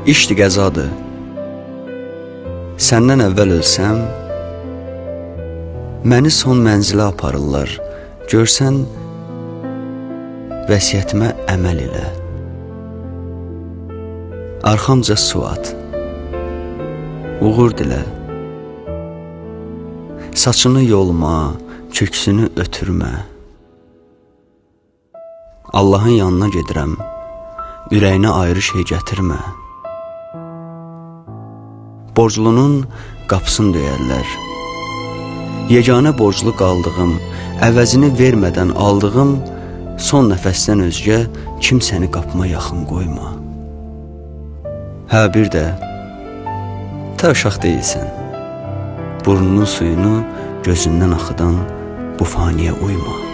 İşdi qəzadır. Səndən əvvəl ölsəm, məni son mənzilə aparırlar. Görsən, vəsiyyətimə əməl elə. Arxamca su at, uğur dilə. Saçını yolma, köksünü ötürmə. Allahın yanına gedirəm, ürəyinə ayrı şey gətirmə. Borclunun qapısını döyərlər. Yeganə borclu qaldığım, əvəzini vermədən aldığım son nəfəsdən özgə kimsəni qapıma yaxın qoyma. Hə, bir də, ta uşaq deyilsən. Burnunun suyunu gözündən axıdan bu faniyə uyma.